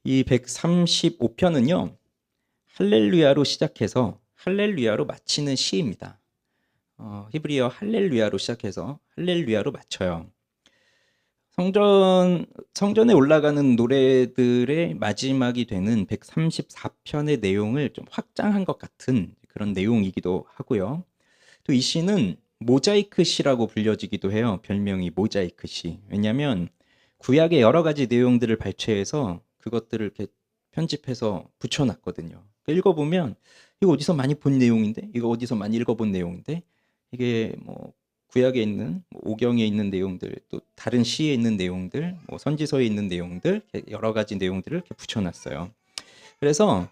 이 135편은요. 할렐루야로 시작해서 할렐루야로 마치는 시입니다. 히브리어 할렐루야로 시작해서 할렐루야로 마쳐요. 성전에 올라가는 노래들의 마지막이 되는 134편의 내용을 좀 확장한 것 같은 그런 내용이기도 하고요. 또 이 시는 모자이크 시라고 불려지기도 해요. 별명이 모자이크 시. 왜냐하면 구약의 여러 가지 내용들을 발췌해서 그것들을 이렇게 편집해서 붙여놨거든요. 읽어보면 이거 어디서 많이 본 내용인데, 이거 어디서 많이 읽어본 내용인데, 이게 뭐 구약에 있는 오경에 있는 내용들, 또 다른 시에 있는 내용들, 뭐 선지서에 있는 내용들, 여러 가지 내용들을 이렇게 붙여놨어요. 그래서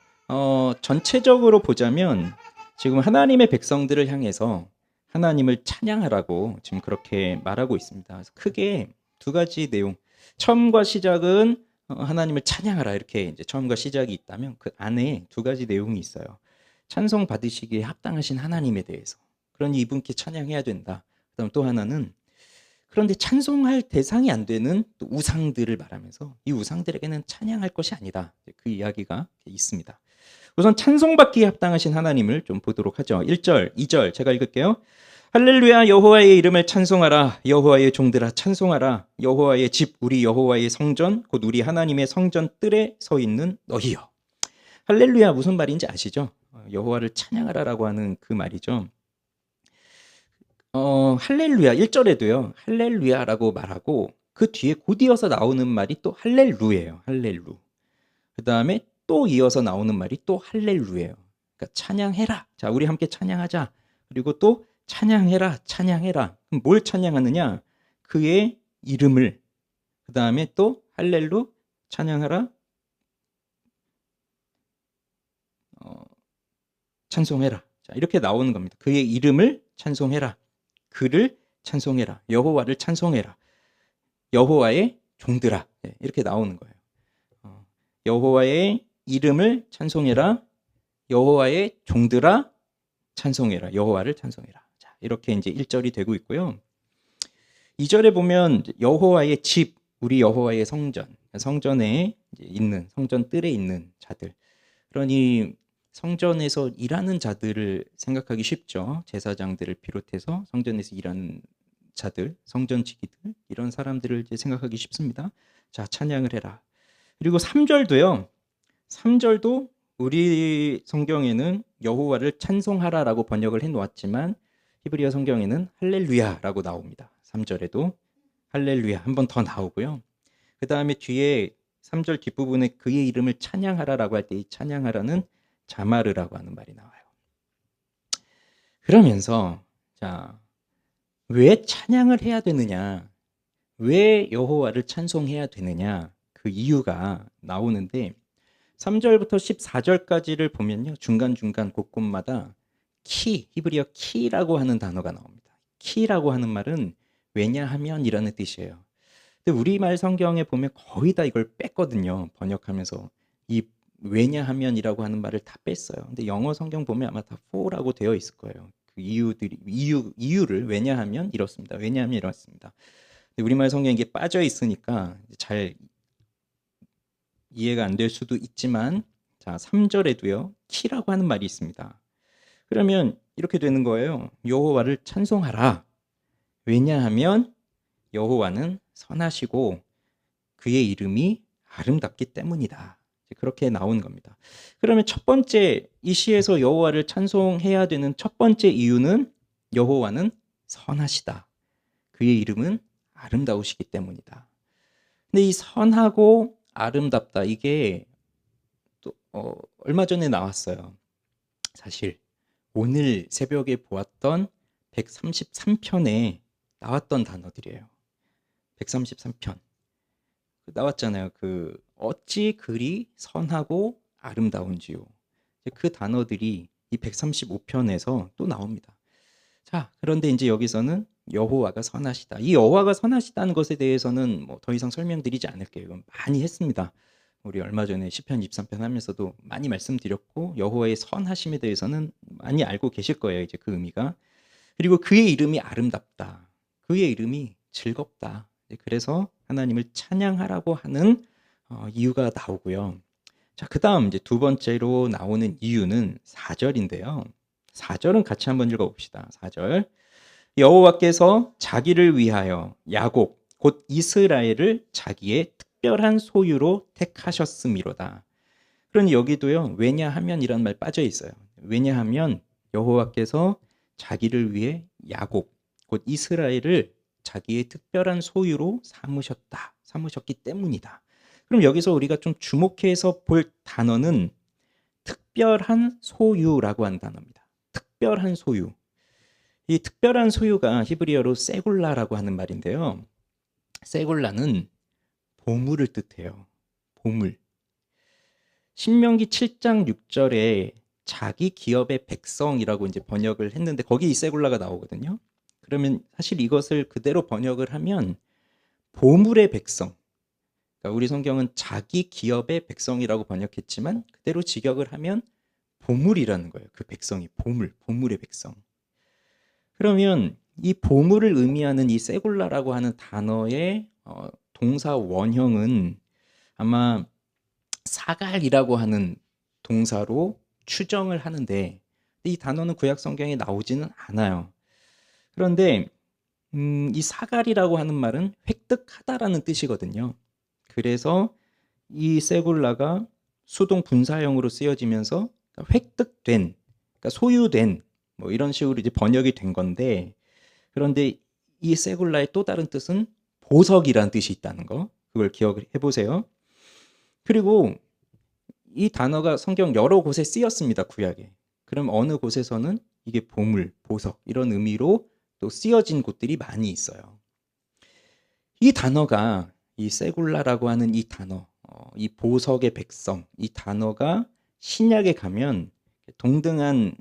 전체적으로 보자면 지금 하나님의 백성들을 향해서 하나님을 찬양하라고 지금 그렇게 말하고 있습니다. 그래서 크게 두 가지 내용. 처음과 시작은 하나님을 찬양하라 이렇게 이제 처음과 시작이 있다면 그 안에 두 가지 내용이 있어요. 찬송 받으시기에 합당하신 하나님에 대해서. 그러니 이분께 찬양해야 된다. 그다음 또 하나는 그런데 찬송할 대상이 안 되는 또 우상들을 말하면서 이 우상들에게는 찬양할 것이 아니다. 그 이야기가 있습니다. 우선 찬송받기에 합당하신 하나님을 좀 보도록 하죠. 1절, 2절 제가 읽을게요. 할렐루야 여호와의 이름을 찬송하라. 여호와의 종들아 찬송하라. 여호와의 집 우리 여호와의 성전 곧 우리 하나님의 성전 뜰에 서 있는 너희여. 할렐루야 무슨 말인지 아시죠? 여호와를 찬양하라라고 하는 그 말이죠. 할렐루야 1절에도요. 할렐루야라고 말하고 그 뒤에 곧 이어서 나오는 말이 또 할렐루예요. 할렐루. 그다음에 또 이어서 나오는 말이 또 할렐루예요. 그러니까 찬양해라. 자, 우리 함께 찬양하자. 그리고 또 찬양해라. 찬양해라. 그럼 뭘 찬양하느냐? 그의 이름을. 그다음에 또 할렐루 찬양하라. 찬송해라. 자, 이렇게 나오는 겁니다. 그의 이름을 찬송해라. 그를 찬송해라. 여호와를 찬송해라. 여호와의 종들아. 네, 이렇게 나오는 거예요. 여호와의 이름을 찬송해라. 여호와의 종들아 찬송해라. 여호와를 찬송해라. 자, 이렇게 이제 1절이 되고 있고요. 2절에 보면 여호와의 집, 우리 여호와의 성전, 성전에 있는 성전 뜰에 있는 자들. 그러니 성전에서 일하는 자들을 생각하기 쉽죠. 제사장들을 비롯해서 성전에서 일하는 자들, 성전지기들 이런 사람들을 이제 생각하기 쉽습니다. 자, 찬양을 해라. 그리고 3절도요. 3절도 우리 성경에는 여호와를 찬송하라라고 번역을 해놓았지만 히브리어 성경에는 할렐루야라고 나옵니다. 3절에도 할렐루야 한 번 더 나오고요. 그 다음에 뒤에 3절 뒷부분에 그의 이름을 찬양하라라고 할 때 이 찬양하라는 자마르라고 하는 말이 나와요. 그러면서 자, 왜 찬양을 해야 되느냐? 왜 여호와를 찬송해야 되느냐? 그 이유가 나오는데 3절부터 14절까지를 보면요. 중간중간 곳곳마다 히브리어 키라고 하는 단어가 나옵니다. 키라고 하는 말은 왜냐하면이라는 뜻이에요. 근데 우리말 성경에 보면 거의 다 이걸 뺐거든요. 번역하면서 이 왜냐하면이라고 하는 말을 다 뺐어요. 근데 영어 성경 보면 아마 다 for라고 되어 있을 거예요. 그 이유를 왜냐하면 이렇습니다. 왜냐하면 이렇습니다. 근데 우리말 성경에 이게 빠져 있으니까 잘 이해가 안 될 수도 있지만 자 3절에도요. 키라고 하는 말이 있습니다. 그러면 이렇게 되는 거예요. 여호와를 찬송하라. 왜냐하면 여호와는 선하시고 그의 이름이 아름답기 때문이다. 그렇게 나온 겁니다. 그러면 첫 번째 이 시에서 여호와를 찬송해야 되는 첫 번째 이유는 여호와는 선하시다. 그의 이름은 아름다우시기 때문이다. 근데 이 선하고 아름답다 이게 또 얼마 전에 나왔어요. 사실 오늘 새벽에 보았던 133편에 나왔던 단어들이에요. 133편 나왔잖아요. 그 어찌 그리 선하고 아름다운지요. 그 단어들이 이 135편에서 또 나옵니다. 자, 그런데 이제 여기서는 여호와가 선하시다. 이 여호와가 선하시다는 것에 대해서는 뭐 더 이상 설명드리지 않을게요. 이건 많이 했습니다. 우리 얼마 전에 시편 23편 하면서도 많이 말씀드렸고 여호와의 선하심에 대해서는 많이 알고 계실 거예요. 이제 그 의미가. 그리고 그의 이름이 아름답다. 그의 이름이 즐겁다. 그래서 하나님을 찬양하라고 하는 이유가 나오고요. 자, 그다음 이제 두 번째로 나오는 이유는 4절인데요. 4절은 같이 한번 읽어봅시다. 4절. 여호와께서 자기를 위하여 야곱 곧 이스라엘을 자기의 특별한 소유로 택하셨음이로다. 그러니 여기도요. 왜냐하면 이런 말 빠져 있어요. 왜냐하면 여호와께서 자기를 위해 야곱 곧 이스라엘을 자기의 특별한 소유로 삼으셨기 때문이다. 그럼 여기서 우리가 좀 주목해서 볼 단어는 특별한 소유라고 하는 단어입니다. 특별한 소유. 이 특별한 소유가 히브리어로 세굴라라고 하는 말인데요. 세굴라는 보물을 뜻해요. 보물. 신명기 7장 6절에 자기 기업의 백성이라고 이제 번역을 했는데 거기 이 세굴라가 나오거든요. 그러면 사실 이것을 그대로 번역을 하면 보물의 백성. 그러니까 우리 성경은 자기 기업의 백성이라고 번역했지만 그대로 직역을 하면 보물이라는 거예요. 그 백성이 보물의 백성. 그러면 이 보물을 의미하는 이 세굴라라고 하는 단어의 동사 원형은 아마 사갈이라고 하는 동사로 추정을 하는데 이 단어는 구약 성경에 나오지는 않아요. 그런데 이 사갈이라고 하는 말은 획득하다라는 뜻이거든요. 그래서 이 세굴라가 수동 분사형으로 쓰여지면서 획득된, 그러니까 소유된 뭐 이런 식으로 이제 번역이 된 건데, 그런데 이 세굴라의 또 다른 뜻은 보석이라는 뜻이 있다는 거, 그걸 기억을 해보세요. 그리고 이 단어가 성경 여러 곳에 쓰였습니다, 구약에. 그럼 어느 곳에서는 이게 보물, 보석 이런 의미로 또 쓰여진 곳들이 많이 있어요. 이 단어가 이 세굴라라고 하는 이 단어, 이 보석의 백성, 이 단어가 신약에 가면 동등한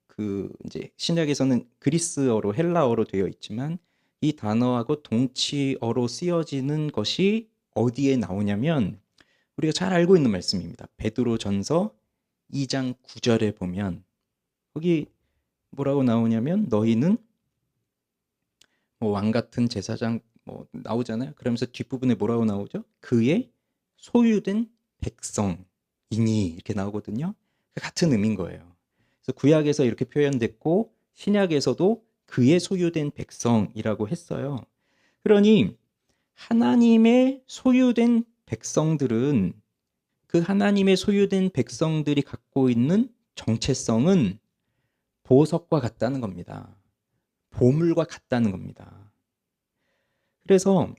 그 이제 신약에서는 그리스어로 헬라어로 되어 있지만 이 단어하고 동치어로 쓰여지는 것이 어디에 나오냐면 우리가 잘 알고 있는 말씀입니다. 베드로전서 2장 9절에 보면 거기 뭐라고 나오냐면 너희는 뭐 왕 같은 제사장 뭐 나오잖아요. 그러면서 뒷부분에 뭐라고 나오죠? 그의 소유된 백성이니 이렇게 나오거든요. 같은 의미인 거예요. 그래서 구약에서 이렇게 표현됐고 신약에서도 그의 소유된 백성이라고 했어요. 그러니 하나님의 소유된 백성들은 그 하나님의 소유된 백성들이 갖고 있는 정체성은 보석과 같다는 겁니다. 보물과 같다는 겁니다. 그래서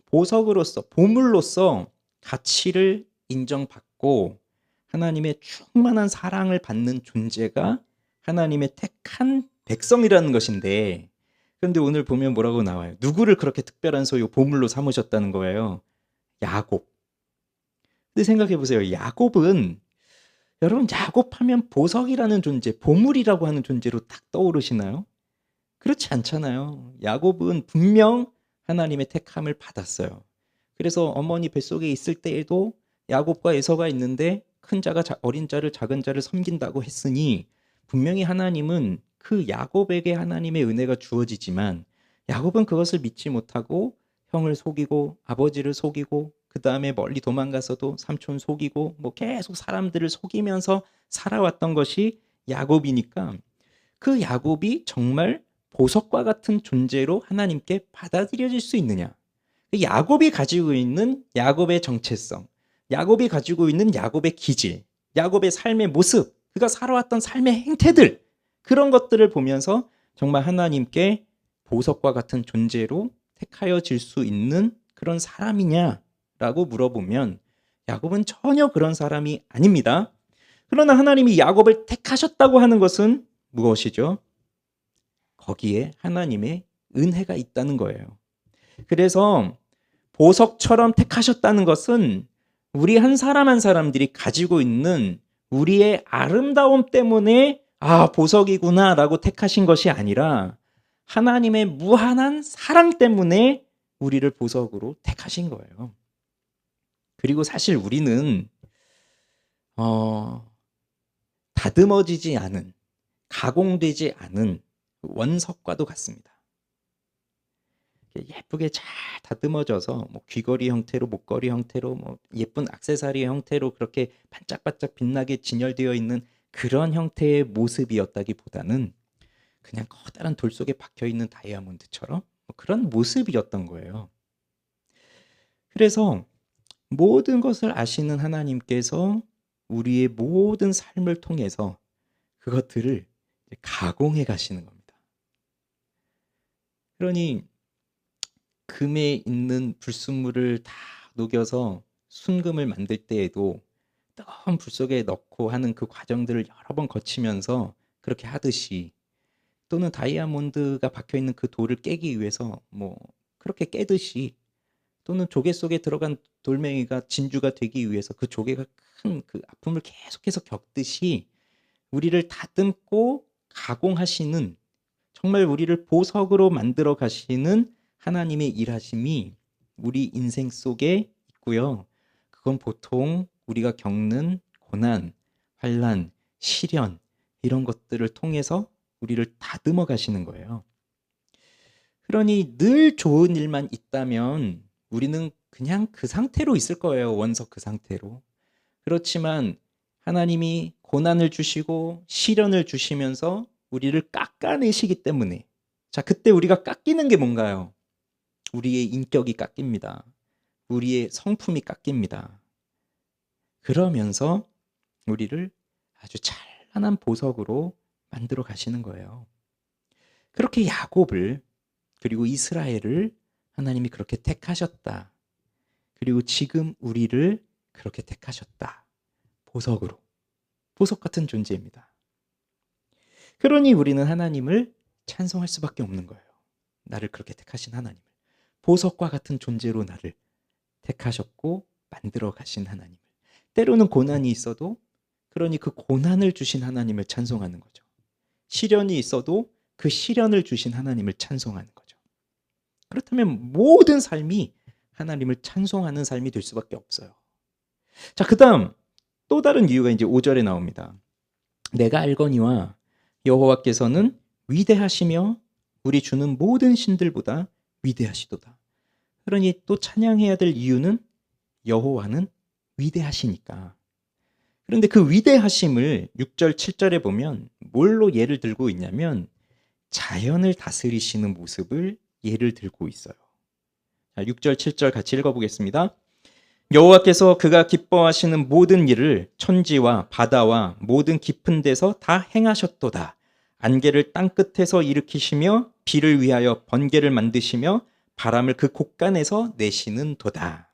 보석으로서, 보물로서 가치를 인정받고 하나님의 충만한 사랑을 받는 존재가 하나님의 택한 백성이라는 것인데, 그런데 오늘 보면 뭐라고 나와요? 누구를 그렇게 특별한 소유, 보물로 삼으셨다는 거예요? 야곱. 근데 생각해 보세요. 야곱은, 여러분 야곱하면 보석이라는 존재, 보물이라고 하는 존재로 딱 떠오르시나요? 그렇지 않잖아요. 야곱은 분명 하나님의 택함을 받았어요. 그래서 어머니 뱃속에 있을 때에도 야곱과 에서가 있는데 큰 자가 어린 자를 작은 자를 섬긴다고 했으니 분명히 하나님은 그 야곱에게 하나님의 은혜가 주어지지만 야곱은 그것을 믿지 못하고 형을 속이고 아버지를 속이고 그 다음에 멀리 도망가서도 삼촌 속이고 뭐 계속 사람들을 속이면서 살아왔던 것이 야곱이니까 그 야곱이 정말 보석과 같은 존재로 하나님께 받아들여질 수 있느냐? 야곱이 가지고 있는 야곱의 정체성, 야곱이 가지고 있는 야곱의 기질, 야곱의 삶의 모습, 그가 살아왔던 삶의 행태들, 그런 것들을 보면서 정말 하나님께 보석과 같은 존재로 택하여질 수 있는 그런 사람이냐라고 물어보면 야곱은 전혀 그런 사람이 아닙니다. 그러나 하나님이 야곱을 택하셨다고 하는 것은 무엇이죠? 거기에 하나님의 은혜가 있다는 거예요. 그래서 보석처럼 택하셨다는 것은 우리 한 사람 한 사람들이 가지고 있는 우리의 아름다움 때문에 보석이구나 라고 택하신 것이 아니라 하나님의 무한한 사랑 때문에 우리를 보석으로 택하신 거예요. 그리고 사실 우리는 다듬어지지 않은, 가공되지 않은 원석과도 같습니다. 예쁘게 잘 다듬어져서 뭐 귀걸이 형태로, 목걸이 형태로, 뭐 예쁜 액세서리 형태로 그렇게 반짝반짝 빛나게 진열되어 있는 그런 형태의 모습이었다기보다는 그냥 커다란 돌 속에 박혀 있는 다이아몬드처럼 뭐 그런 모습이었던 거예요. 그래서 모든 것을 아시는 하나님께서 우리의 모든 삶을 통해서 그것들을 가공해 가시는 겁니다. 그러니 금에 있는 불순물을 다 녹여서 순금을 만들 때에도 뜨거운 불 속에 넣고 하는 그 과정들을 여러 번 거치면서 그렇게 하듯이, 또는 다이아몬드가 박혀 있는 그 돌을 깨기 위해서 뭐 그렇게 깨듯이, 또는 조개 속에 들어간 돌멩이가 진주가 되기 위해서 그 조개가 큰 그 아픔을 계속해서 겪듯이 우리를 다듬고 가공하시는, 정말 우리를 보석으로 만들어 가시는 하나님의 일하심이 우리 인생 속에 있고요. 그건 보통 우리가 겪는 고난, 환난, 시련 이런 것들을 통해서 우리를 다듬어 가시는 거예요. 그러니 늘 좋은 일만 있다면 우리는 그냥 그 상태로 있을 거예요. 원석 그 상태로. 그렇지만 하나님이 고난을 주시고 시련을 주시면서 우리를 깎아내시기 때문에, 자, 그때 우리가 깎이는 게 뭔가요? 우리의 인격이 깎입니다. 우리의 성품이 깎입니다. 그러면서 우리를 아주 찬란한 보석으로 만들어 가시는 거예요. 그렇게 야곱을, 그리고 이스라엘을 하나님이 그렇게 택하셨다. 그리고 지금 우리를 그렇게 택하셨다. 보석으로. 보석 같은 존재입니다. 그러니 우리는 하나님을 찬송할 수밖에 없는 거예요. 나를 그렇게 택하신 하나님을. 보석과 같은 존재로 나를 택하셨고 만들어 가신 하나님을. 때로는 고난이 있어도, 그러니 그 고난을 주신 하나님을 찬송하는 거죠. 시련이 있어도 그 시련을 주신 하나님을 찬송하는 거죠. 그렇다면 모든 삶이 하나님을 찬송하는 삶이 될 수밖에 없어요. 자, 그 다음 또 다른 이유가 이제 5절에 나옵니다. 내가 알거니와 여호와께서는 위대하시며 우리 주는 모든 신들보다 위대하시도다. 그러니 또 찬양해야 될 이유는 여호와는 위대하시니까. 그런데 그 위대하심을 6절, 7절에 보면 뭘로 예를 들고 있냐면 자연을 다스리시는 모습을 예를 들고 있어요. 자, 6절, 7절 같이 읽어보겠습니다. 여호와께서 그가 기뻐하시는 모든 일을 천지와 바다와 모든 깊은 데서 다 행하셨도다. 안개를 땅 끝에서 일으키시며 비를 위하여 번개를 만드시며 바람을 그 곳간에서 내시는 도다.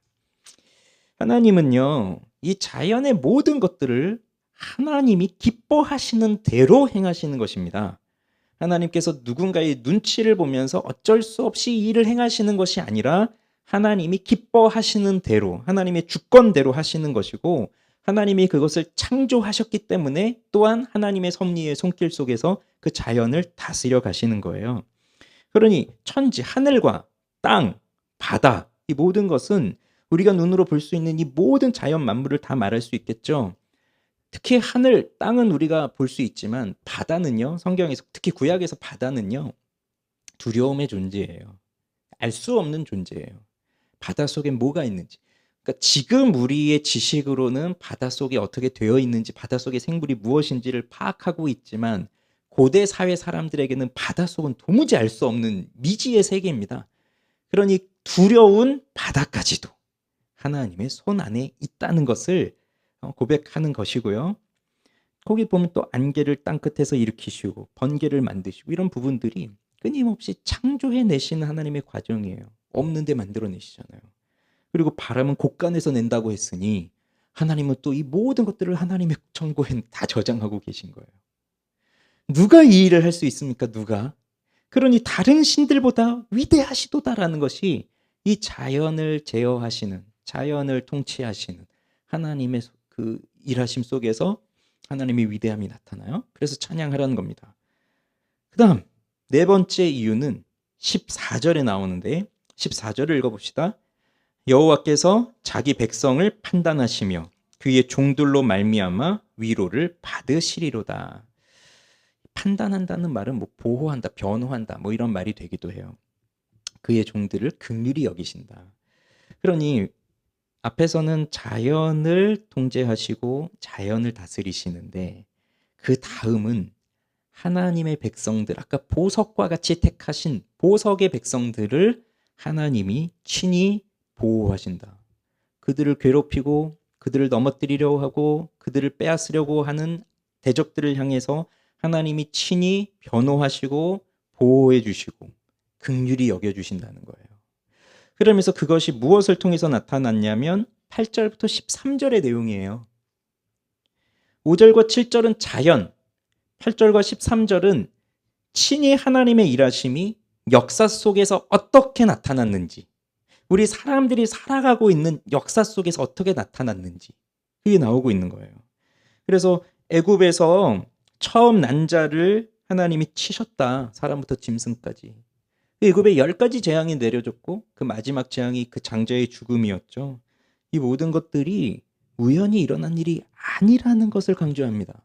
하나님은요, 이 자연의 모든 것들을 하나님이 기뻐하시는 대로 행하시는 것입니다. 하나님께서 누군가의 눈치를 보면서 어쩔 수 없이 일을 행하시는 것이 아니라 하나님이 기뻐하시는 대로, 하나님의 주권대로 하시는 것이고, 하나님이 그것을 창조하셨기 때문에 또한 하나님의 섭리의 손길 속에서 그 자연을 다스려 가시는 거예요. 그러니 천지, 하늘과 땅, 바다, 이 모든 것은 우리가 눈으로 볼 수 있는 이 모든 자연 만물을 다 말할 수 있겠죠. 특히 하늘, 땅은 우리가 볼 수 있지만 바다는요, 성경에서, 특히 구약에서 바다는요, 두려움의 존재예요. 알 수 없는 존재예요. 바닷속에 뭐가 있는지. 그러니까 지금 우리의 지식으로는 바닷속에 어떻게 되어 있는지, 바닷속의 생물이 무엇인지를 파악하고 있지만 고대 사회 사람들에게는 바닷속은 도무지 알 수 없는 미지의 세계입니다. 그러니 두려운 바다까지도 하나님의 손 안에 있다는 것을 고백하는 것이고요. 거기 보면 또 안개를 땅끝에서 일으키시고 번개를 만드시고 이런 부분들이 끊임없이 창조해내시는 하나님의 과정이에요. 없는데 만들어내시잖아요. 그리고 바람은 곳간에서 낸다고 했으니 하나님은 또 이 모든 것들을 하나님의 정보에 다 저장하고 계신 거예요. 누가 이 일을 할 수 있습니까? 누가? 그러니 다른 신들보다 위대하시도다라는 것이 이 자연을 제어하시는, 자연을 통치하시는 하나님의 그 일하심 속에서 하나님의 위대함이 나타나요. 그래서 찬양하라는 겁니다. 그 다음 네 번째 이유는 14절에 나오는데 14절을 읽어봅시다. 여호와께서 자기 백성을 판단하시며 그의 종들로 말미암아 위로를 받으시리로다. 판단한다는 말은 뭐 보호한다, 변호한다 뭐 이런 말이 되기도 해요. 그의 종들을 긍휼히 여기신다. 그러니 앞에서는 자연을 통제하시고 자연을 다스리시는데 그 다음은 하나님의 백성들, 아까 보석과 같이 택하신 보석의 백성들을 하나님이 친히 보호하신다. 그들을 괴롭히고 그들을 넘어뜨리려고 하고 그들을 빼앗으려고 하는 대적들을 향해서 하나님이 친히 변호하시고 보호해 주시고 긍휼히 여겨 주신다는 거예요. 그러면서 그것이 무엇을 통해서 나타났냐면 8절부터 13절의 내용이에요. 5절과 7절은 자연, 8절과 13절은 친히 하나님의 일하심이 역사 속에서 어떻게 나타났는지, 우리 사람들이 살아가고 있는 역사 속에서 어떻게 나타났는지 그게 나오고 있는 거예요. 그래서 애굽에서 처음 난 자를 하나님이 치셨다. 사람부터 짐승까지. 애굽에 10가지 재앙이 내려졌고 그 마지막 재앙이 그 장자의 죽음이었죠. 이 모든 것들이 우연히 일어난 일이 아니라는 것을 강조합니다.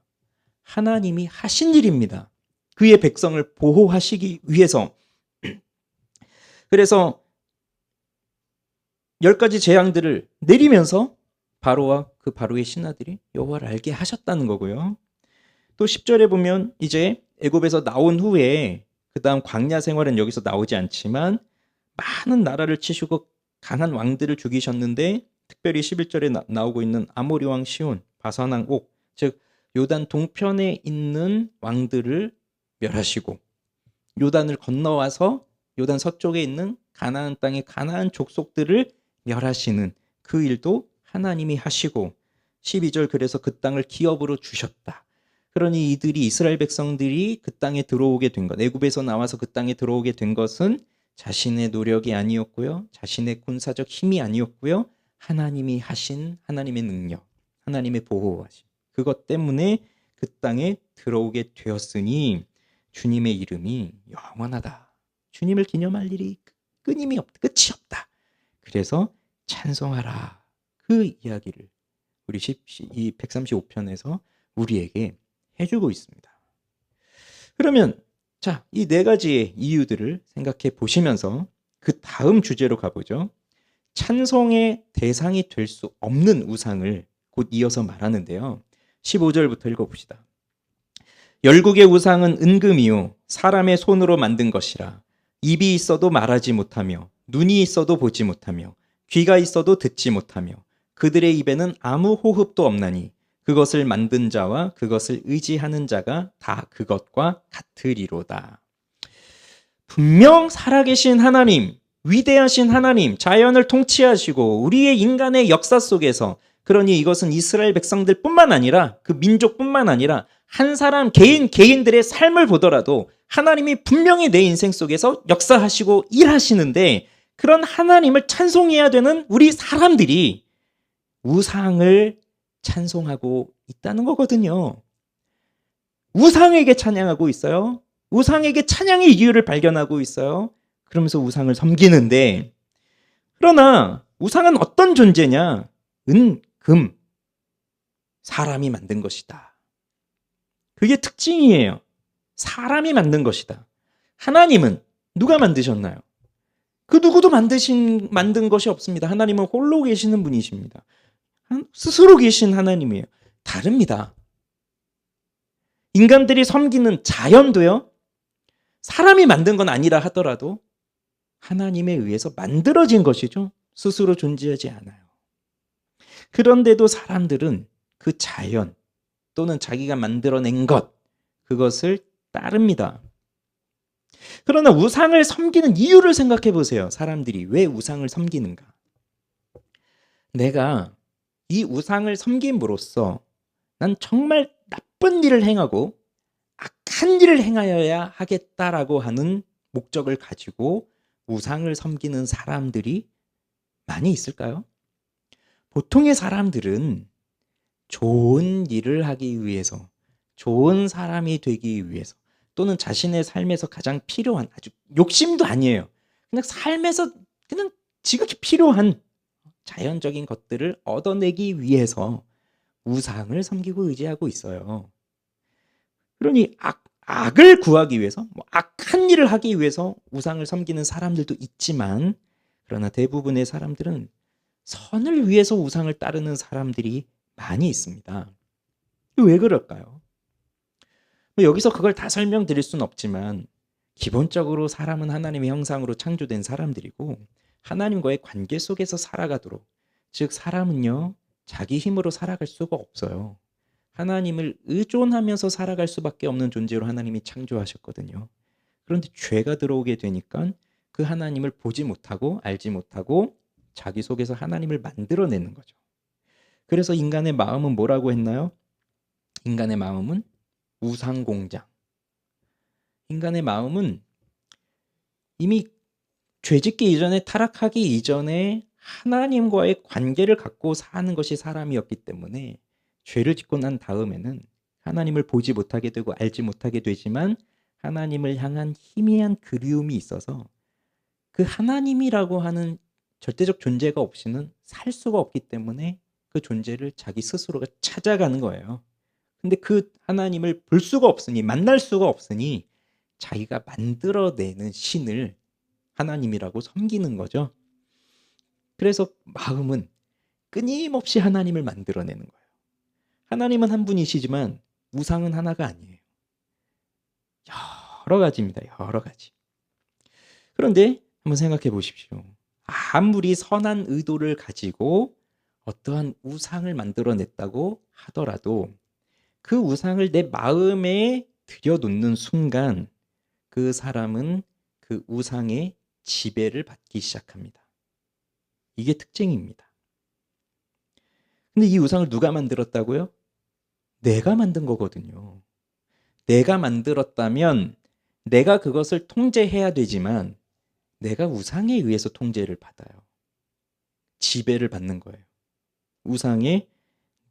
하나님이 하신 일입니다. 그의 백성을 보호하시기 위해서. 그래서 10가지 재앙들을 내리면서 바로와 그 바로의 신하들이 여호와를 알게 하셨다는 거고요. 또 10절에 보면 이제 애굽에서 나온 후에 그 다음 광야 생활은 여기서 나오지 않지만 많은 나라를 치시고 강한 왕들을 죽이셨는데 특별히 11절에 나오고 있는 아모리 왕 시온, 바산 왕 옥, 즉 요단 동편에 있는 왕들을 멸하시고 요단을 건너와서 요단 서쪽에 있는 가나안 땅의 가나안 족속들을 멸하시는 그 일도 하나님이 하시고 12절 그래서 그 땅을 기업으로 주셨다. 그러니 이들이 이스라엘 백성들이 그 땅에 들어오게 된 것, 애굽에서 나와서 그 땅에 들어오게 된 것은 자신의 노력이 아니었고요. 자신의 군사적 힘이 아니었고요. 하나님이 하신 하나님의 능력, 하나님의 보호하심. 그것 때문에 그 땅에 들어오게 되었으니 주님의 이름이 영원하다. 주님을 기념할 일이 끊임이 없다. 끝이 없다. 그래서 찬송하라. 그 이야기를 우리 이 135편에서 우리에게 해주고 있습니다. 그러면 자, 이 4가지의 이유들을 생각해 보시면서 그 다음 주제로 가보죠. 찬송의 대상이 될 수 없는 우상을 곧 이어서 말하는데요. 15절부터 읽어봅시다. 열국의 우상은 은금이요 사람의 손으로 만든 것이라. 입이 있어도 말하지 못하며 눈이 있어도 보지 못하며 귀가 있어도 듣지 못하며 그들의 입에는 아무 호흡도 없나니 그것을 만든 자와 그것을 의지하는 자가 다 그것과 같으리로다. 분명 살아계신 하나님, 위대하신 하나님, 자연을 통치하시고 우리의 인간의 역사 속에서, 그러니 이것은 이스라엘 백성들뿐만 아니라 그 민족뿐만 아니라 한 사람 개인들의 삶을 보더라도 하나님이 분명히 내 인생 속에서 역사하시고 일하시는데, 그런 하나님을 찬송해야 되는 우리 사람들이 우상을 찬송하고 있다는 거거든요. 우상에게 찬양하고 있어요. 우상에게 찬양의 이유를 발견하고 있어요. 그러면서 우상을 섬기는데, 그러나 우상은 어떤 존재냐? 은, 금, 사람이 만든 것이다. 그게 특징이에요. 사람이 만든 것이다. 하나님은 누가 만드셨나요? 그 누구도 만든 것이 없습니다. 하나님은 홀로 계시는 분이십니다. 스스로 계신 하나님이에요. 다릅니다. 인간들이 섬기는 자연도요, 사람이 만든 건 아니라 하더라도 하나님에 의해서 만들어진 것이죠. 스스로 존재하지 않아요. 그런데도 사람들은 그 자연 또는 자기가 만들어낸 것, 그것을 따릅니다. 그러나 우상을 섬기는 이유를 생각해 보세요. 사람들이 왜 우상을 섬기는가? 내가 이 우상을 섬김으로써 난 정말 나쁜 일을 행하고 악한 일을 행하여야 하겠다라고 하는 목적을 가지고 우상을 섬기는 사람들이 많이 있을까요? 보통의 사람들은 좋은 일을 하기 위해서, 좋은 사람이 되기 위해서, 또는 자신의 삶에서 가장 필요한, 아주 욕심도 아니에요. 그냥 삶에서 그냥 지극히 필요한 자연적인 것들을 얻어내기 위해서 우상을 섬기고 의지하고 있어요. 그러니 악을 구하기 위해서, 악한 일을 하기 위해서 우상을 섬기는 사람들도 있지만, 그러나 대부분의 사람들은 선을 위해서 우상을 따르는 사람들이 많이 있습니다. 왜 그럴까요? 여기서 그걸 다 설명드릴 수는 없지만, 기본적으로 사람은 하나님의 형상으로 창조된 사람들이고, 하나님과의 관계 속에서 살아가도록, 즉 사람은요 자기 힘으로 살아갈 수가 없어요. 하나님을 의존하면서 살아갈 수밖에 없는 존재로 하나님이 창조하셨거든요. 그런데 죄가 들어오게 되니까 그 하나님을 보지 못하고 알지 못하고 자기 속에서 하나님을 만들어내는 거죠. 그래서 인간의 마음은 뭐라고 했나요? 인간의 마음은 우상공장. 인간의 마음은 이미 죄짓기 이전에, 타락하기 이전에 하나님과의 관계를 갖고 사는 것이 사람이었기 때문에, 죄를 짓고 난 다음에는 하나님을 보지 못하게 되고 알지 못하게 되지만 하나님을 향한 희미한 그리움이 있어서 그 하나님이라고 하는 절대적 존재가 없이는 살 수가 없기 때문에 그 존재를 자기 스스로가 찾아가는 거예요. 근데 그 하나님을 볼 수가 없으니, 만날 수가 없으니 자기가 만들어내는 신을 하나님이라고 섬기는 거죠. 그래서 마음은 끊임없이 하나님을 만들어내는 거예요. 하나님은 한 분이시지만 우상은 하나가 아니에요. 여러 가지입니다. 여러 가지. 그런데 한번 생각해 보십시오. 아무리 선한 의도를 가지고 어떠한 우상을 만들어냈다고 하더라도 그 우상을 내 마음에 들여놓는 순간 그 사람은 그 우상의 지배를 받기 시작합니다. 이게 특징입니다. 근데 이 우상을 누가 만들었다고요? 내가 만든 거거든요. 내가 만들었다면 내가 그것을 통제해야 되지만 내가 우상에 의해서 통제를 받아요. 지배를 받는 거예요. 우상의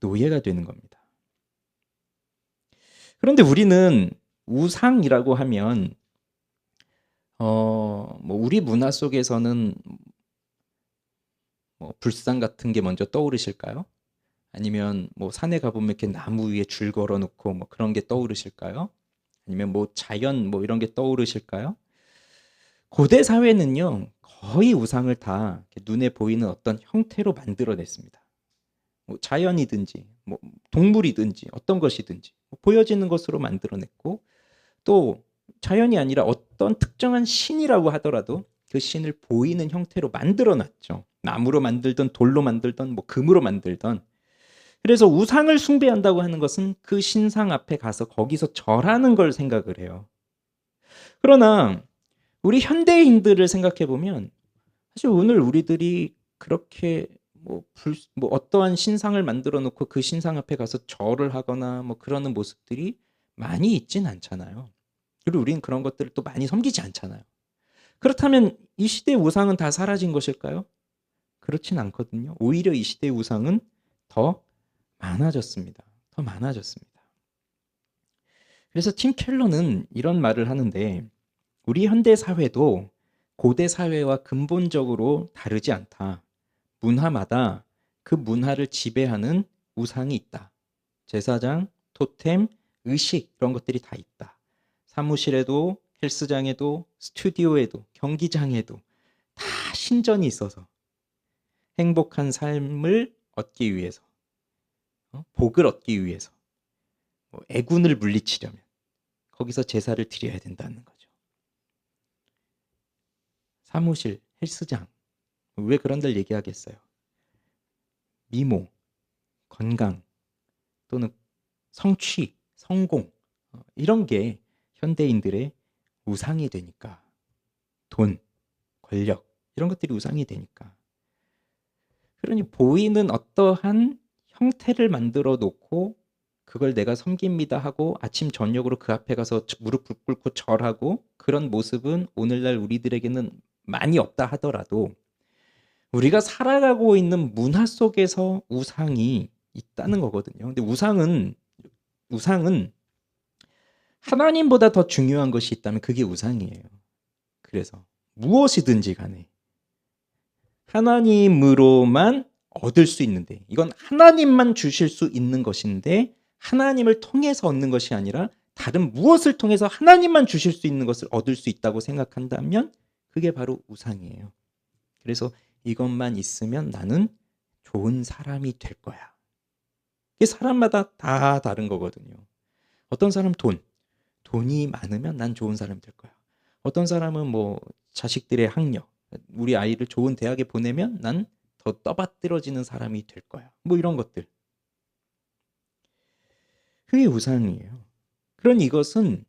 노예가 되는 겁니다. 그런데 우리는 우상이라고 하면 우리 문화 속에서는 불상 같은 게 먼저 떠오르실까요? 아니면 산에 가보면 이렇게 나무 위에 줄 걸어놓고 그런 게 떠오르실까요? 아니면 자연 이런 게 떠오르실까요? 고대 사회는요 거의 우상을 다 눈에 보이는 어떤 형태로 만들어냈습니다. 자연이든지 동물이든지 어떤 것이든지 보여지는 것으로 만들어냈고, 또 자연이 아니라 어떤 특정한 신이라고 하더라도 그 신을 보이는 형태로 만들어놨죠. 나무로 만들던 돌로 만들던 금으로 만들던. 그래서 우상을 숭배한다고 하는 것은 그 신상 앞에 가서 거기서 절하는 걸 생각을 해요. 그러나 우리 현대인들을 생각해 보면 사실 오늘 우리들이 그렇게 어떠한 신상을 만들어 놓고 그 신상 앞에 가서 절을 하거나 그러는 모습들이 많이 있진 않잖아요. 그리고 우리는 그런 것들을 또 많이 섬기지 않잖아요. 그렇다면 이 시대의 우상은 다 사라진 것일까요? 그렇진 않거든요. 오히려 이 시대의 우상은 더 많아졌습니다. 더 많아졌습니다. 그래서 팀 켈러는 이런 말을 하는데, 우리 현대 사회도 고대 사회와 근본적으로 다르지 않다. 문화마다 그 문화를 지배하는 우상이 있다. 제사장, 토템, 의식 이런 것들이 다 있다. 사무실에도 헬스장에도 스튜디오에도 경기장에도 다 신전이 있어서 행복한 삶을 얻기 위해서, 복을 얻기 위해서, 애군을 물리치려면 거기서 제사를 드려야 된다는 거죠. 사무실, 헬스장, 왜 그런 데를 얘기하겠어요? 미모, 건강, 또는 성취, 성공, 이런 게 현대인들의 우상이 되니까, 돈, 권력 이런 것들이 우상이 되니까. 그러니 보이는 어떠한 형태를 만들어 놓고 그걸 내가 섬깁니다 하고 아침 저녁으로 그 앞에 가서 무릎 꿇고 절하고, 그런 모습은 오늘날 우리들에게는 많이 없다 하더라도 우리가 살아가고 있는 문화 속에서 우상이 있다는 거거든요. 근데 우상은 하나님보다 더 중요한 것이 있다면 그게 우상이에요. 그래서 무엇이든지 간에 하나님으로만 얻을 수 있는데, 이건 하나님만 주실 수 있는 것인데 하나님을 통해서 얻는 것이 아니라 다른 무엇을 통해서 하나님만 주실 수 있는 것을 얻을 수 있다고 생각한다면 그게 바로 우상이에요. 그래서 이것만 있으면 나는 좋은 사람이 될 거야. 이게 사람마다 다 다른 거거든요. 어떤 사람 돈이 많으면 난 좋은 사람이 될 거야. 어떤 사람은 뭐 자식들의 학력, 우리 아이를 좋은 대학에 보내면 난 더 떠받들어지는 사람이 될 거야. 뭐 이런 것들. 그게 우상이에요. 그런 이것은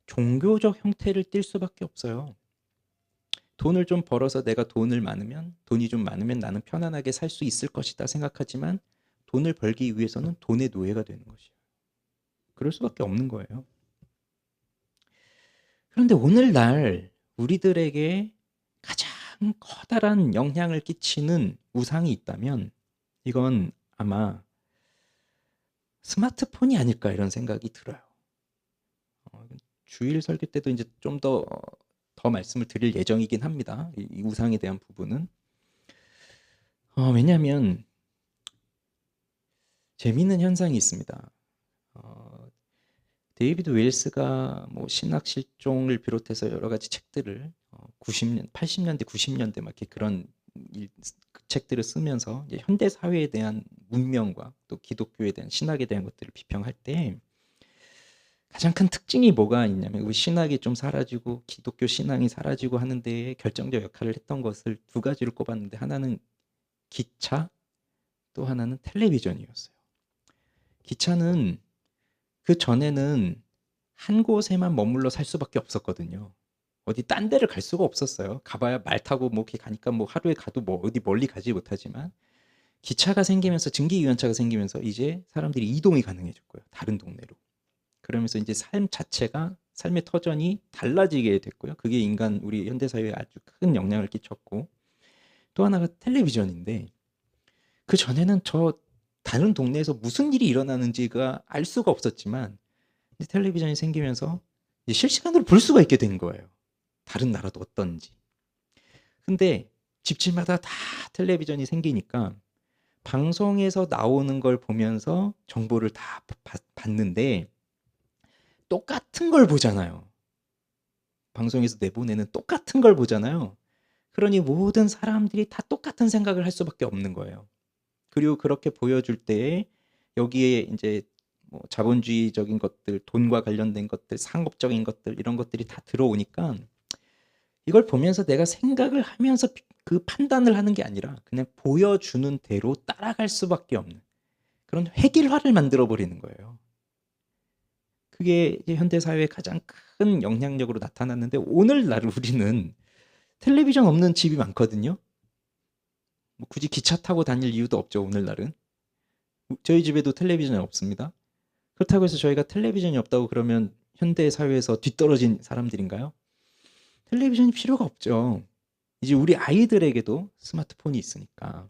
종교적 형태를 띌 수밖에 없어요. 돈을 좀 벌어서 내가 돈이 좀 많으면 나는 편안하게 살 수 있을 것이다 생각하지만 돈을 벌기 위해서는 돈의 노예가 되는 것이에요. 그럴 수밖에 없는 거예요. 그런데 오늘날 우리들에게 가장 커다란 영향을 끼치는 우상이 있다면 이건 아마 스마트폰이 아닐까 이런 생각이 들어요. 주일 설교 때도 이제 좀 더 말씀을 드릴 예정이긴 합니다. 이 우상에 대한 부분은. 왜냐하면 재미있는 현상이 있습니다. 데이비드 웨일스가 뭐 신학 실종을 비롯해서 여러 가지 책들을 80년대, 90년대 막 이렇게 그런 그 책들을 쓰면서 이제 현대 사회에 대한 문명과 또 기독교에 대한 신학에 대한 것들을 비평할 때 가장 큰 특징이 뭐가 있냐면 우리 신학이 좀 사라지고 기독교 신앙이 사라지고 하는 데에 결정적 역할을 했던 것을 두 가지를 꼽았는데 하나는 기차, 또 하나는 텔레비전이었어요. 기차는 그 전에는 한 곳에만 머물러 살 수밖에 없었거든요. 어디 딴 데를 갈 수가 없었어요. 가봐야 말 타고 뭐 이렇게 가니까 뭐 하루에 가도 뭐 어디 멀리 가지 못하지만 기차가 생기면서 증기기관차가 생기면서 이제 사람들이 이동이 가능해졌고요. 다른 동네로. 그러면서 이제 삶 자체가 삶의 터전이 달라지게 됐고요. 그게 인간 우리 현대 사회에 아주 큰 영향을 끼쳤고 또 하나가 텔레비전인데 그 전에는 저 다른 동네에서 무슨 일이 일어나는지가 알 수가 없었지만 텔레비전이 생기면서 실시간으로 볼 수가 있게 된 거예요. 다른 나라도 어떤지. 근데 집집마다 다 텔레비전이 생기니까 방송에서 나오는 걸 보면서 정보를 다 받는데 똑같은 걸 보잖아요. 방송에서 내보내는 똑같은 걸 보잖아요. 그러니 모든 사람들이 다 똑같은 생각을 할 수밖에 없는 거예요. 그리고 그렇게 보여줄 때에 여기에 이제 뭐 자본주의적인 것들, 돈과 관련된 것들, 상업적인 것들 이런 것들이 다 들어오니까 이걸 보면서 내가 생각을 하면서 그 판단을 하는 게 아니라 그냥 보여주는 대로 따라갈 수밖에 없는 그런 획일화를 만들어 버리는 거예요. 그게 이제 현대 사회의 가장 큰 영향력으로 나타났는데 오늘날 우리는 텔레비전 없는 집이 많거든요. 뭐 굳이 기차 타고 다닐 이유도 없죠. 오늘날은 저희 집에도 텔레비전이 없습니다. 그렇다고 해서 저희가 텔레비전이 없다고 그러면 현대 사회에서 뒤떨어진 사람들인가요? 텔레비전이 필요가 없죠. 이제 우리 아이들에게도 스마트폰이 있으니까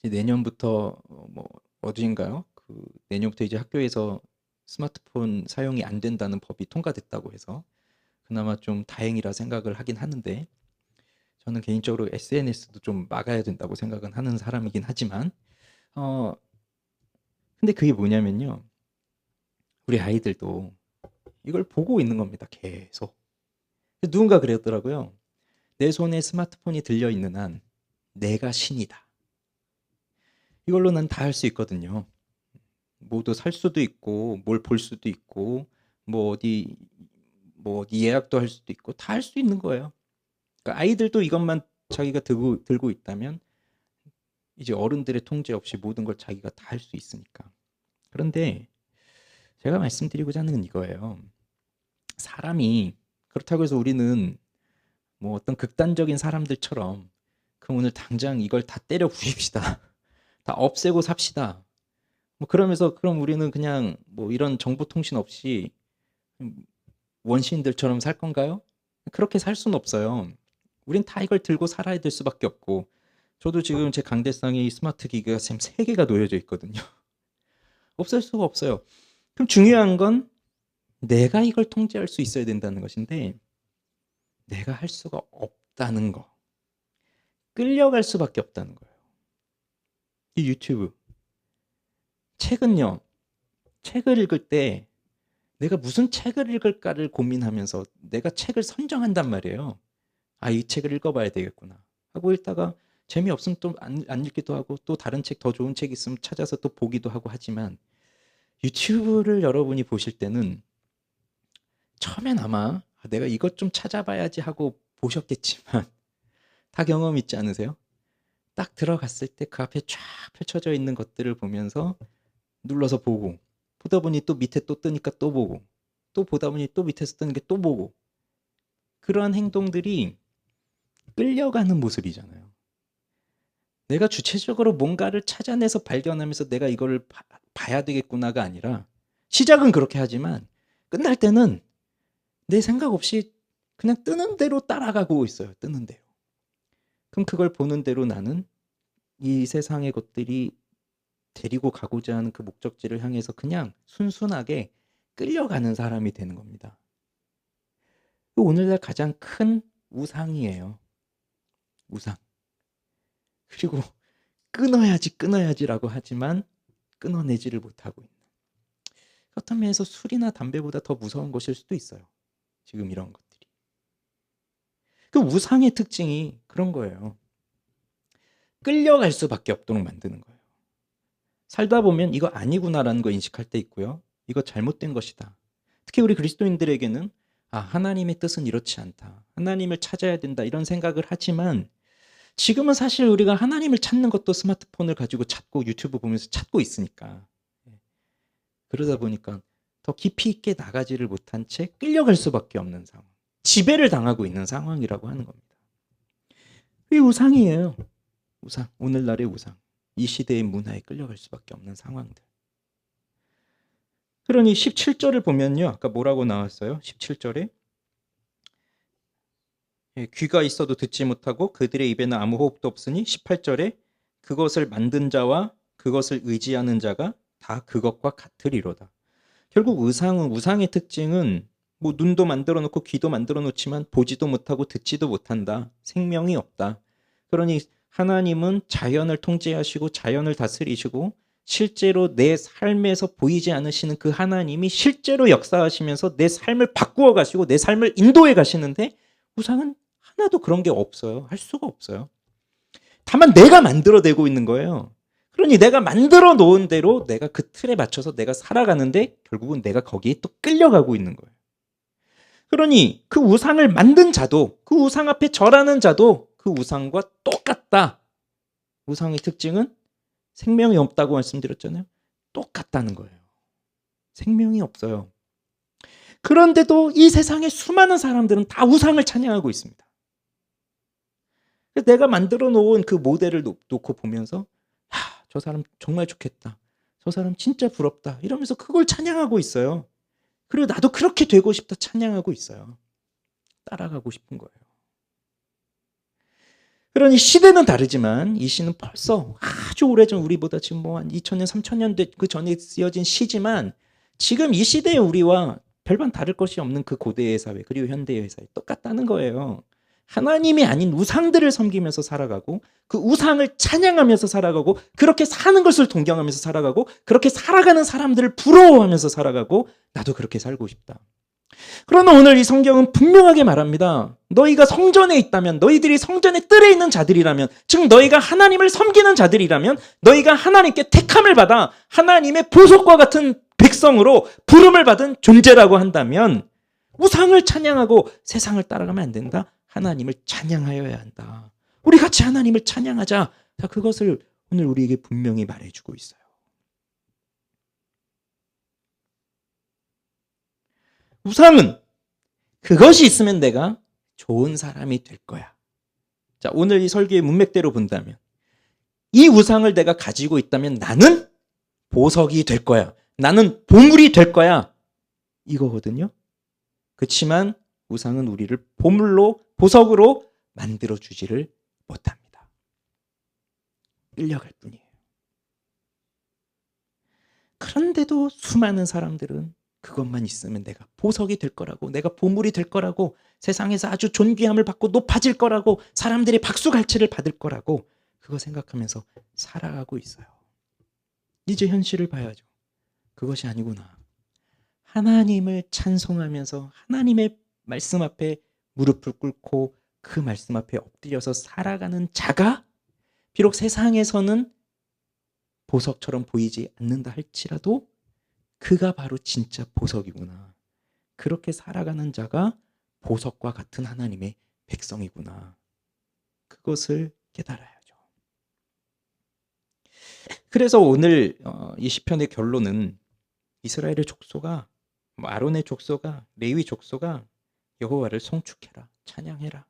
이제 내년부터 뭐 어디인가요? 그 내년부터 이제 학교에서 스마트폰 사용이 안 된다는 법이 통과됐다고 해서 그나마 좀 다행이라 생각을 하긴 하는데 저는 개인적으로 SNS도 좀 막아야 된다고 생각은 하는 사람이긴 하지만 어 근데 그게 뭐냐면요. 우리 아이들도 이걸 보고 있는 겁니다. 계속. 누군가 그랬더라고요. 내 손에 스마트폰이 들려 있는 한 내가 신이다. 이걸로 난 다 할 수 있거든요. 뭐도 살 수도 있고 뭘 볼 수도 있고 뭐 어디 예약도 할 수도 있고 다 할 수 있는 거예요. 그러니까 아이들도 이것만 자기가 들고 있다면 이제 어른들의 통제 없이 모든 걸 자기가 다 할 수 있으니까. 그런데 제가 말씀드리고자 하는 건 이거예요. 사람이 그렇다고 해서 우리는 뭐 어떤 극단적인 사람들처럼 그럼 오늘 당장 이걸 다 때려 부쉈시다. 다 없애고 삽시다. 뭐 그러면서 그럼 우리는 그냥 뭐 이런 정보통신 없이 원시인들처럼 살 건가요? 그렇게 살 수는 없어요. 우린 다 이걸 들고 살아야 될 수밖에 없고 저도 지금 제 강대상에 스마트 기기가 지금 3개가 놓여져 있거든요. 없앨 수가 없어요. 그럼 중요한 건 내가 이걸 통제할 수 있어야 된다는 것인데 내가 할 수가 없다는 거. 끌려갈 수밖에 없다는 거예요. 이 유튜브. 책은요. 책을 읽을 때 내가 무슨 책을 읽을까를 고민하면서 내가 책을 선정한단 말이에요. 아, 이 책을 읽어봐야 되겠구나 하고 읽다가 재미없으면 또 안 읽기도 하고, 또 다른 책, 더 좋은 책 있으면 찾아서 또 보기도 하고 하지만, 유튜브를 여러분이 보실 때는 처음엔 아마 내가 이것 좀 찾아봐야지 하고 보셨겠지만 다 경험 있지 않으세요? 딱 들어갔을 때 그 앞에 쫙 펼쳐져 있는 것들을 보면서 눌러서 보고, 보다 보니 또 밑에 또 뜨니까 또 보고, 또 보다 보니 또 밑에서 뜨는 게 또 보고, 그러한 행동들이 끌려가는 모습이잖아요. 내가 주체적으로 뭔가를 찾아내서 발견하면서 내가 이걸 봐야 되겠구나가 아니라, 시작은 그렇게 하지만 끝날 때는 내 생각 없이 그냥 뜨는 대로 따라가고 있어요. 뜨는 대로. 그럼 그걸 보는 대로 나는 이 세상의 것들이 데리고 가고자 하는 그 목적지를 향해서 그냥 순순하게 끌려가는 사람이 되는 겁니다. 오늘날 가장 큰 우상이에요. 우상. 그리고 끊어야지라고 하지만 끊어내지를 못하고 있는. 그렇다면 해서 술이나 담배보다 더 무서운 것일 수도 있어요. 지금 이런 것들이. 그 우상의 특징이 그런 거예요. 끌려갈 수밖에 없도록 만드는 거예요. 살다 보면 이거 아니구나라는 거 인식할 때 있고요. 이거 잘못된 것이다. 특히 우리 그리스도인들에게는 하나님의 뜻은 이렇지 않다. 하나님을 찾아야 된다. 이런 생각을 하지만, 지금은 사실 우리가 하나님을 찾는 것도 스마트폰을 가지고 찾고 유튜브 보면서 찾고 있으니까, 그러다 보니까 더 깊이 있게 나가지를 못한 채 끌려갈 수밖에 없는 상황, 지배를 당하고 있는 상황이라고 하는 겁니다. 이 우상이에요. 우상, 오늘날의 우상. 이 시대의 문화에 끌려갈 수밖에 없는 상황들. 그러니 17절을 보면요, 아까 뭐라고 나왔어요? 17절에 귀가 있어도 듣지 못하고 그들의 입에는 아무 호흡도 없으니, 18절에 그것을 만든 자와 그것을 의지하는 자가 다 그것과 같으리로다. 결국 우상의 특징은 뭐 눈도 만들어 놓고 귀도 만들어 놓지만 보지도 못하고 듣지도 못한다. 생명이 없다. 그러니 하나님은 자연을 통제하시고 자연을 다스리시고, 실제로 내 삶에서 보이지 않으시는 그 하나님이 실제로 역사하시면서 내 삶을 바꾸어 가시고 내 삶을 인도해 가시는데, 우상은 하나도 그런 게 없어요. 할 수가 없어요. 다만 내가 만들어내고 있는 거예요. 그러니 내가 만들어 놓은 대로 내가 그 틀에 맞춰서 내가 살아가는데, 결국은 내가 거기에 또 끌려가고 있는 거예요. 그러니 그 우상을 만든 자도, 그 우상 앞에 절하는 자도 그 우상과 똑같다. 우상의 특징은 생명이 없다고 말씀드렸잖아요. 똑같다는 거예요. 생명이 없어요. 그런데도 이 세상의 수많은 사람들은 다 우상을 찬양하고 있습니다. 내가 만들어 놓은 그 모델을 놓고 보면서 저 사람 정말 좋겠다. 저 사람 진짜 부럽다. 이러면서 그걸 찬양하고 있어요. 그리고 나도 그렇게 되고 싶다 찬양하고 있어요. 따라가고 싶은 거예요. 그러니 시대는 다르지만 이 시는 벌써 아주 오래전, 우리보다 지금 뭐 한 2000년, 3000년 그 전에 쓰여진 시지만, 지금 이 시대의 우리와 별반 다를 것이 없는 그 고대의 사회, 그리고 현대의 사회 똑같다는 거예요. 하나님이 아닌 우상들을 섬기면서 살아가고, 그 우상을 찬양하면서 살아가고, 그렇게 사는 것을 동경하면서 살아가고, 그렇게 살아가는 사람들을 부러워하면서 살아가고, 나도 그렇게 살고 싶다. 그러나 오늘 이 성경은 분명하게 말합니다. 너희가 성전에 있다면, 너희들이 성전의 뜰에 있는 자들이라면, 즉 너희가 하나님을 섬기는 자들이라면, 너희가 하나님께 택함을 받아 하나님의 보석과 같은 백성으로 부름을 받은 존재라고 한다면, 우상을 찬양하고 세상을 따라가면 안 된다. 하나님을 찬양하여야 한다. 우리 같이 하나님을 찬양하자. 자, 그것을 오늘 우리에게 분명히 말해주고 있어요. 우상은 그것이 있으면 내가 좋은 사람이 될 거야. 자, 오늘 이 설교의 문맥대로 본다면, 이 우상을 내가 가지고 있다면 나는 보석이 될 거야. 나는 보물이 될 거야. 이거거든요. 그렇지만 우상은 우리를 보물로, 보석으로 만들어주지를 못합니다. 끌려갈 뿐이에요. 그런데도 수많은 사람들은 그것만 있으면 내가 보석이 될 거라고, 내가 보물이 될 거라고, 세상에서 아주 존귀함을 받고 높아질 거라고, 사람들이 박수갈채를 받을 거라고 그거 생각하면서 살아가고 있어요. 이제 현실을 봐야죠. 그것이 아니구나. 하나님을 찬송하면서 하나님의 말씀 앞에 무릎을 꿇고 그 말씀 앞에 엎드려서 살아가는 자가 비록 세상에서는 보석처럼 보이지 않는다 할지라도 그가 바로 진짜 보석이구나. 그렇게 살아가는 자가 보석과 같은 하나님의 백성이구나. 그것을 깨달아야죠. 그래서 오늘 이 시편의 결론은 이스라엘의 족속아, 아론의 족속아, 레위 족속아 여호와를 송축해라, 찬양해라.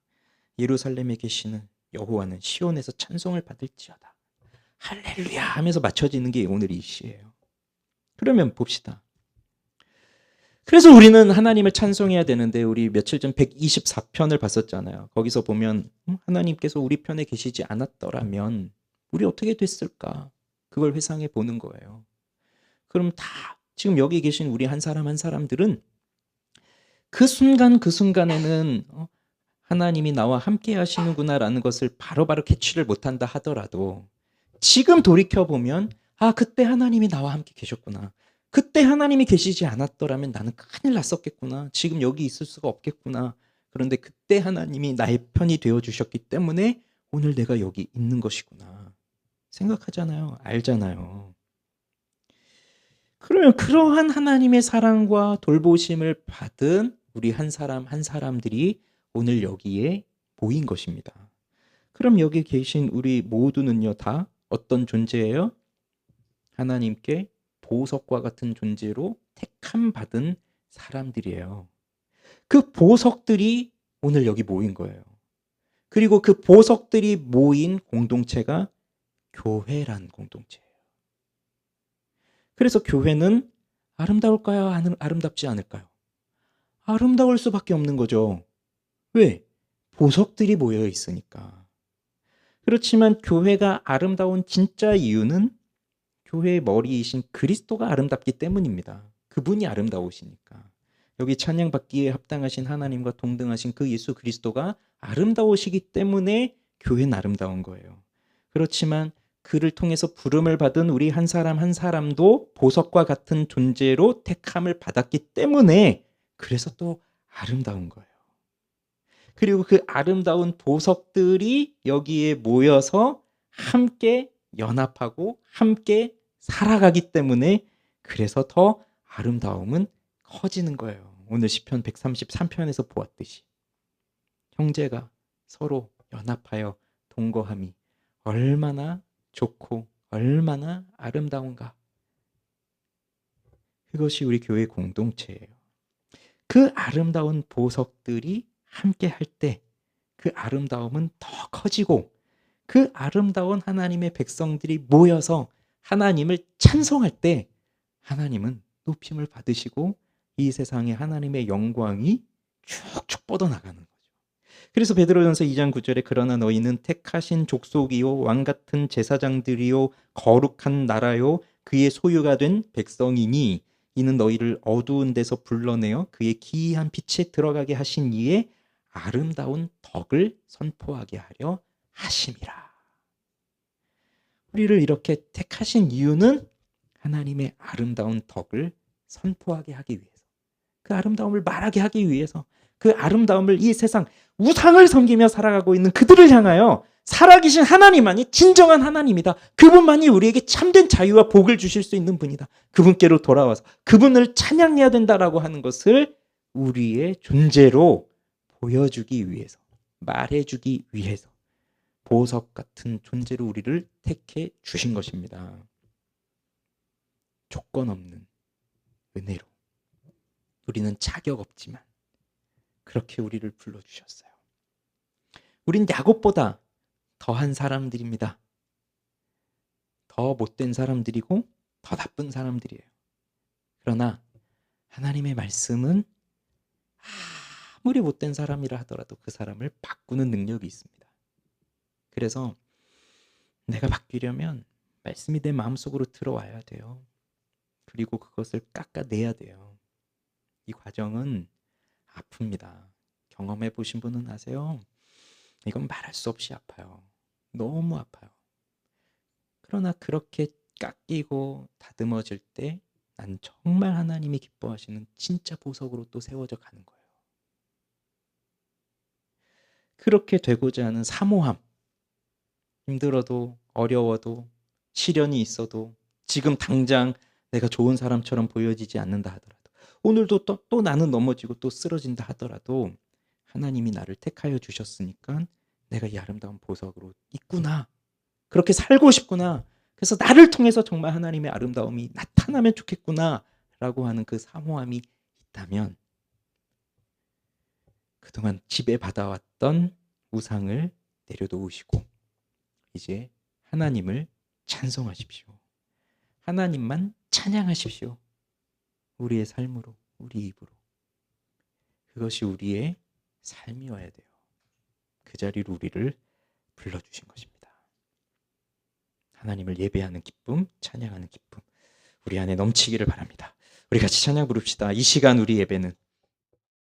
예루살렘에 계시는 여호와는 시온에서 찬송을 받을지어다. 할렐루야 하면서 맞춰지는 게 오늘 이 시예요. 그러면 봅시다. 그래서 우리는 하나님을 찬송해야 되는데 우리 며칠 전 124편을 봤었잖아요. 거기서 보면 하나님께서 우리 편에 계시지 않았더라면 우리 어떻게 됐을까? 그걸 회상해 보는 거예요. 그럼 다 지금 여기 계신 우리 한 사람 한 사람들은 그 순간 그 순간에는 하나님이 나와 함께 하시는구나라는 것을 바로바로 캐치를 못한다 하더라도 지금 돌이켜보면 아 그때 하나님이 나와 함께 계셨구나. 그때 하나님이 계시지 않았더라면 나는 큰일 났었겠구나. 지금 여기 있을 수가 없겠구나. 그런데 그때 하나님이 나의 편이 되어주셨기 때문에 오늘 내가 여기 있는 것이구나. 생각하잖아요. 알잖아요. 그러면 그러한 하나님의 사랑과 돌보심을 받은 우리 한 사람 한 사람들이 오늘 여기에 모인 것입니다. 그럼 여기 계신 우리 모두는요 다 어떤 존재예요? 하나님께 보석과 같은 존재로 택함 받은 사람들이에요. 그 보석들이 오늘 여기 모인 거예요. 그리고 그 보석들이 모인 공동체가 교회란 공동체예요. 그래서 교회는 아름다울까요? 아름답지 않을까요? 아름다울 수밖에 없는 거죠. 왜? 보석들이 모여 있으니까. 그렇지만 교회가 아름다운 진짜 이유는 교회의 머리이신 그리스도가 아름답기 때문입니다. 그분이 아름다우시니까. 여기 찬양받기에 합당하신 하나님과 동등하신 그 예수 그리스도가 아름다우시기 때문에 교회는 아름다운 거예요. 그렇지만 그를 통해서 부름을 받은 우리 한 사람 한 사람도 보석과 같은 존재로 택함을 받았기 때문에 그래서 또 아름다운 거예요. 그리고 그 아름다운 보석들이 여기에 모여서 함께 연합하고 함께 살아가기 때문에 그래서 더 아름다움은 커지는 거예요. 오늘 시편 133편에서 보았듯이 형제가 서로 연합하여 동거함이 얼마나 좋고 얼마나 아름다운가. 그것이 우리 교회 공동체예요. 그 아름다운 보석들이 함께 할 때 그 아름다움은 더 커지고 그 아름다운 하나님의 백성들이 모여서 하나님을 찬송할 때 하나님은 높임을 받으시고 이 세상에 하나님의 영광이 쭉쭉 뻗어나가는 거죠. 그래서 베드로전서 2장 9절에 그러나 너희는 택하신 족속이요 왕같은 제사장들이요 거룩한 나라요 그의 소유가 된 백성이니 이는 너희를 어두운 데서 불러내어 그의 기이한 빛에 들어가게 하신 이의 아름다운 덕을 선포하게 하려 하심이라. 우리를 이렇게 택하신 이유는 하나님의 아름다운 덕을 선포하게 하기 위해서, 그 아름다움을 말하게 하기 위해서, 그 아름다움을 이 세상 우상을 섬기며 살아가고 있는 그들을 향하여 살아계신 하나님만이 진정한 하나님이다. 그분만이 우리에게 참된 자유와 복을 주실 수 있는 분이다. 그분께로 돌아와서 그분을 찬양해야 된다라고 하는 것을 우리의 존재로 보여주기 위해서, 말해주기 위해서 보석 같은 존재로 우리를 택해 주신 것입니다. 조건 없는 은혜로. 우리는 자격 없지만 그렇게 우리를 불러주셨어요. 우린 야곱보다 더한 사람들입니다. 더 못된 사람들이고 더 나쁜 사람들이에요. 그러나 하나님의 말씀은 아무리 못된 사람이라 하더라도 그 사람을 바꾸는 능력이 있습니다. 그래서 내가 바뀌려면 말씀이 내 마음속으로 들어와야 돼요. 그리고 그것을 깎아내야 돼요. 이 과정은 아픕니다. 경험해 보신 분은 아세요? 이건 말할 수 없이 아파요. 너무 아파요. 그러나 그렇게 깎이고 다듬어질 때 난 정말 하나님이 기뻐하시는 진짜 보석으로 또 세워져 가는 거예요. 그렇게 되고자 하는 사모함, 힘들어도 어려워도 시련이 있어도 지금 당장 내가 좋은 사람처럼 보여지지 않는다 하더라도 오늘도 또 나는 넘어지고 또 쓰러진다 하더라도 하나님이 나를 택하여 주셨으니까 내가 이 아름다운 보석으로 있구나. 그렇게 살고 싶구나. 그래서 나를 통해서 정말 하나님의 아름다움이 나타나면 좋겠구나 라고 하는 그 사모함이 있다면 그동안 지배받아왔던 우상을 내려놓으시고 이제 하나님을 찬송하십시오. 하나님만 찬양하십시오. 우리의 삶으로, 우리 입으로. 그것이 우리의 삶이어야 돼요. 그 자리로 우리를 불러주신 것입니다. 하나님을 예배하는 기쁨, 찬양하는 기쁨 우리 안에 넘치기를 바랍니다. 우리 같이 찬양 부릅시다. 이 시간 우리 예배는